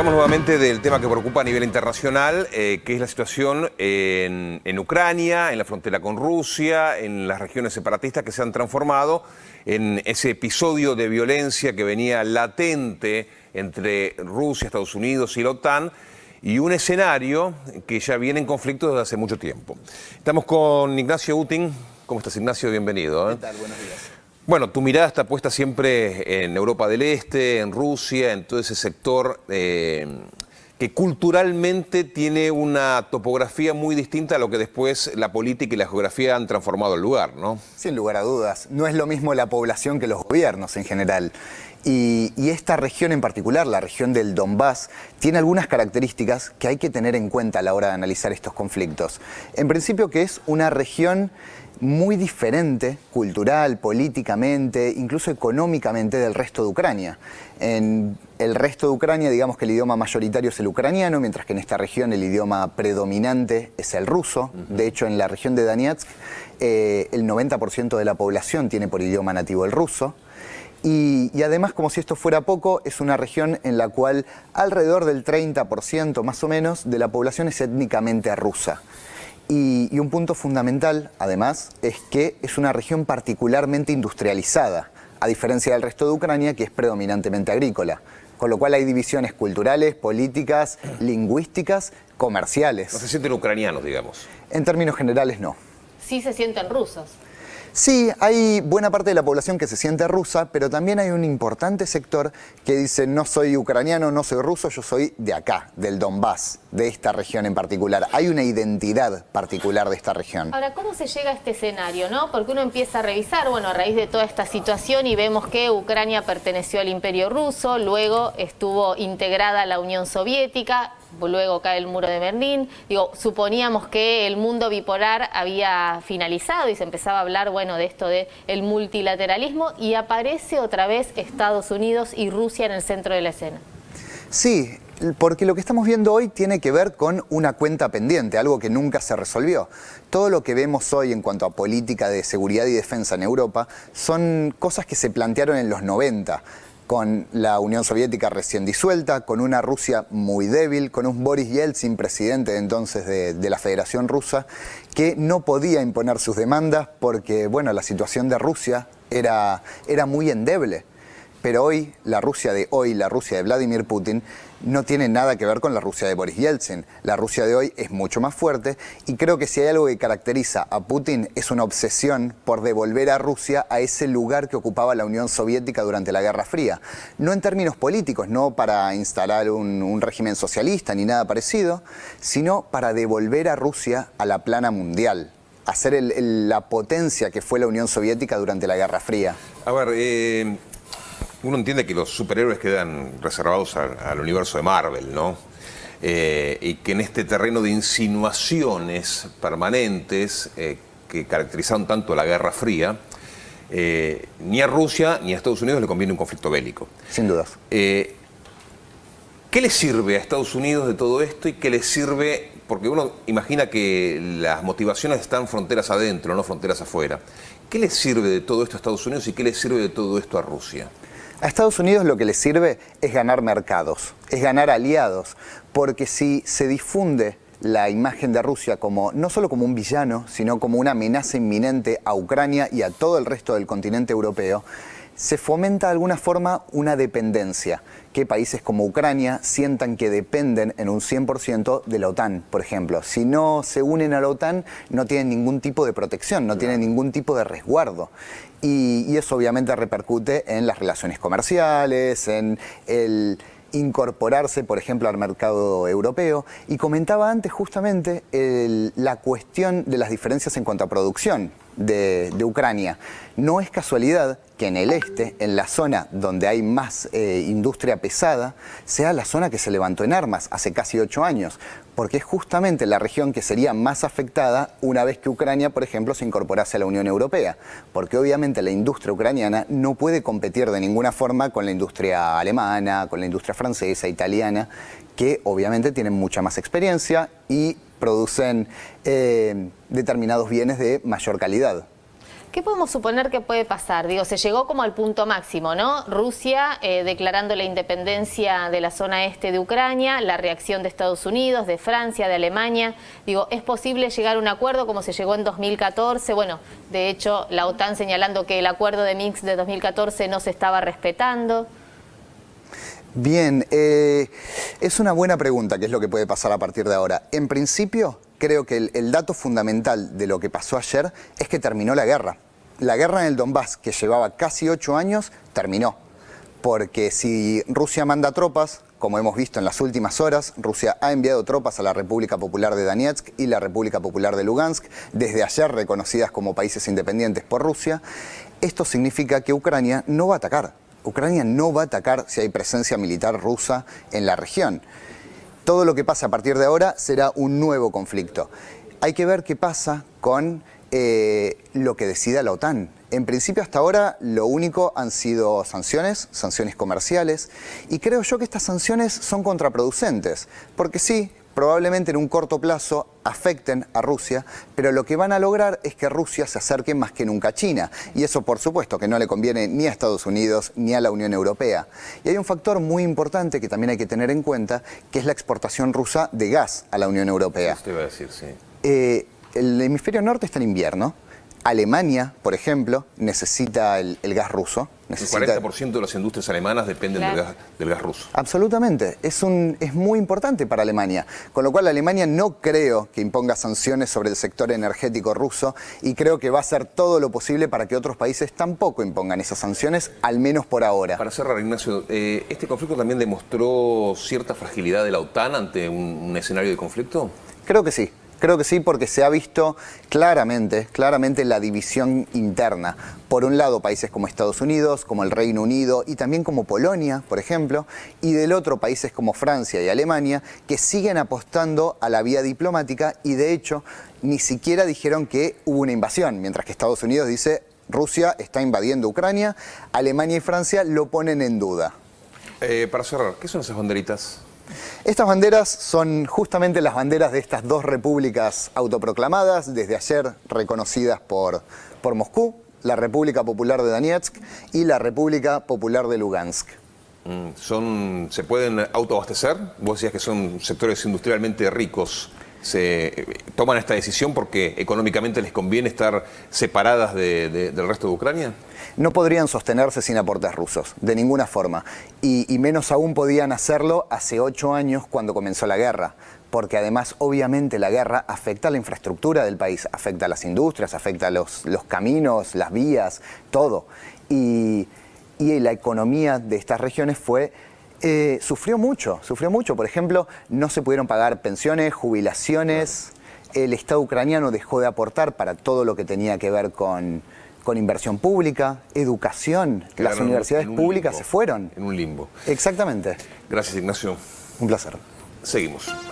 Hablamos nuevamente del tema que preocupa a nivel internacional, que es la situación en Ucrania, en la frontera con Rusia, en las regiones separatistas que se han transformado en ese episodio de violencia que venía latente entre Rusia, Estados Unidos y la OTAN, y un escenario que ya viene en conflicto desde hace mucho tiempo. Estamos con Ignacio Utin. ¿Cómo estás, Ignacio? Bienvenido. ¿Qué tal? Buenos días. Bueno, tu mirada está puesta siempre en Europa del Este, en Rusia, en todo ese sector que culturalmente tiene una topografía muy distinta a lo que después la política y la geografía han transformado el lugar, ¿no? Sin lugar a dudas. No es lo mismo la población que los gobiernos en general. Y esta región en particular, la región del Donbass, tiene algunas características que hay que tener en cuenta a la hora de analizar estos conflictos. En principio, que es una región muy diferente, cultural, políticamente, incluso económicamente, del resto de Ucrania. En el resto de Ucrania, digamos que el idioma mayoritario es el ucraniano, mientras que en esta región el idioma predominante es el ruso. De hecho, en la región de Donetsk, el 90% de la población tiene por idioma nativo el ruso. Y además, como si esto fuera poco, es una región en la cual alrededor del 30% más o menos de la población es étnicamente rusa. Y un punto fundamental, además, es que es una región particularmente industrializada, a diferencia del resto de Ucrania, que es predominantemente agrícola. Con lo cual hay divisiones culturales, políticas, lingüísticas, comerciales. No se sienten ucranianos, digamos. En términos generales, no. Sí se sienten rusos. Sí, hay buena parte de la población que se siente rusa, pero también hay un importante sector que dice no soy ucraniano, no soy ruso, yo soy de acá, del Donbass, de esta región en particular. Hay una identidad particular de esta región. Ahora, ¿cómo se llega a este escenario, no? Porque uno empieza a revisar, bueno, a raíz de toda esta situación y vemos que Ucrania perteneció al Imperio Ruso, luego estuvo integrada a la Unión Soviética, luego cae el muro de Berlín. Digo, suponíamos que el mundo bipolar había finalizado y se empezaba a hablar, bueno, de esto del multilateralismo, y aparece otra vez Estados Unidos y Rusia en el centro de la escena. Sí, porque lo que estamos viendo hoy tiene que ver con una cuenta pendiente, algo que nunca se resolvió. Todo lo que vemos hoy en cuanto a política de seguridad y defensa en Europa son cosas que se plantearon en los 90, con la Unión Soviética recién disuelta, con una Rusia muy débil, con un Boris Yeltsin, presidente de entonces de la Federación Rusa, que no podía imponer sus demandas porque, bueno, la situación de Rusia era muy endeble. Pero hoy, la Rusia de Vladimir Putin, no tiene nada que ver con la Rusia de Boris Yeltsin. La Rusia de hoy es mucho más fuerte y creo que si hay algo que caracteriza a Putin es una obsesión por devolver a Rusia a ese lugar que ocupaba la Unión Soviética durante la Guerra Fría. No en términos políticos, no para instalar un régimen socialista ni nada parecido, sino para devolver a Rusia a la plana mundial, a ser la potencia que fue la Unión Soviética durante la Guerra Fría. A ver, uno entiende que los superhéroes quedan reservados al universo de Marvel, ¿no? Y que en este terreno de insinuaciones permanentes que caracterizaron tanto la Guerra Fría, ni a Rusia ni a Estados Unidos le conviene un conflicto bélico. Sin dudas. ¿Qué le sirve a Estados Unidos de todo esto y qué le sirve? Porque uno imagina que las motivaciones están fronteras adentro, no fronteras afuera. ¿Qué le sirve de todo esto a Estados Unidos y qué le sirve de todo esto a Rusia? A Estados Unidos lo que le sirve es ganar mercados, es ganar aliados, porque si se difunde la imagen de Rusia como no solo como un villano, sino como una amenaza inminente a Ucrania y a todo el resto del continente europeo, se fomenta de alguna forma una dependencia, que países como Ucrania sientan que dependen en un 100% de la OTAN, por ejemplo. Si no se unen a la OTAN, no tienen ningún tipo de protección, no tienen ningún tipo de resguardo. Y eso obviamente repercute en las relaciones comerciales, en el incorporarse, por ejemplo, al mercado europeo. Y comentaba antes justamente la cuestión de las diferencias en cuanto a producción de Ucrania. No es casualidad que en el este, en la zona donde hay más industria pesada, sea la zona que se levantó en armas hace casi 8 años, porque es justamente la región que sería más afectada una vez que Ucrania, por ejemplo, se incorporase a la Unión Europea, porque obviamente la industria ucraniana no puede competir de ninguna forma con la industria alemana, con la industria francesa, italiana, que obviamente tienen mucha más experiencia y producen determinados bienes de mayor calidad. ¿Qué podemos suponer que puede pasar? Digo, se llegó como al punto máximo, ¿no? Rusia declarando la independencia de la zona este de Ucrania, la reacción de Estados Unidos, de Francia, de Alemania. Digo, ¿es posible llegar a un acuerdo como se llegó en 2014? Bueno, de hecho, la OTAN señalando que el acuerdo de Minsk de 2014 no se estaba respetando. Bien, es una buena pregunta, qué es lo que puede pasar a partir de ahora. En principio, creo que el dato fundamental de lo que pasó ayer es que terminó la guerra. La guerra en el Donbass, que llevaba casi 8 años, terminó. Porque si Rusia manda tropas, como hemos visto en las últimas horas, Rusia ha enviado tropas a la República Popular de Donetsk y la República Popular de Lugansk, desde ayer reconocidas como países independientes por Rusia. Esto significa que Ucrania no va a atacar. Ucrania no va a atacar si hay presencia militar rusa en la región. Todo lo que pase a partir de ahora será un nuevo conflicto. Hay que ver qué pasa con lo que decida la OTAN. En principio, hasta ahora, lo único han sido sanciones comerciales, y creo yo que estas sanciones son contraproducentes, porque sí, probablemente en un corto plazo afecten a Rusia, pero lo que van a lograr es que Rusia se acerque más que nunca a China, y eso por supuesto que no le conviene ni a Estados Unidos ni a la Unión Europea. Y hay un factor muy importante que también hay que tener en cuenta, que es la exportación rusa de gas a la Unión Europea. Esto iba a decir, sí. El hemisferio norte está en invierno. Alemania, por ejemplo, necesita el gas ruso. El 40% de las industrias alemanas dependen del gas ruso. Absolutamente. Es muy importante para Alemania. Con lo cual, Alemania no creo que imponga sanciones sobre el sector energético ruso, y creo que va a hacer todo lo posible para que otros países tampoco impongan esas sanciones, al menos por ahora. Para cerrar, Ignacio, ¿este conflicto también demostró cierta fragilidad de la OTAN ante un escenario de conflicto? Creo que sí. Creo que sí, porque se ha visto claramente la división interna. Por un lado, países como Estados Unidos, como el Reino Unido y también como Polonia, por ejemplo, y del otro, países como Francia y Alemania, que siguen apostando a la vía diplomática y, de hecho, ni siquiera dijeron que hubo una invasión, mientras que Estados Unidos dice Rusia está invadiendo Ucrania, Alemania y Francia lo ponen en duda. Para cerrar, ¿qué son esas banderitas? Estas banderas son justamente las banderas de estas dos repúblicas autoproclamadas, desde ayer reconocidas por Moscú, la República Popular de Donetsk y la República Popular de Lugansk. ¿Se pueden autoabastecer? Vos decías que son sectores industrialmente ricos. ¿Se toman esta decisión porque económicamente les conviene estar separadas del resto de Ucrania? No podrían sostenerse sin aportes rusos, de ninguna forma. Y menos aún podían hacerlo hace 8 años, cuando comenzó la guerra. Porque además, obviamente, la guerra afecta a la infraestructura del país, afecta a las industrias, afecta a los caminos, las vías, todo. Y la economía de estas regiones sufrió mucho. Por ejemplo, no se pudieron pagar pensiones, jubilaciones. El Estado ucraniano dejó de aportar para todo lo que tenía que ver con inversión pública, educación. Las universidades públicas se fueron. En un limbo. Exactamente. Gracias, Ignacio. Un placer. Seguimos.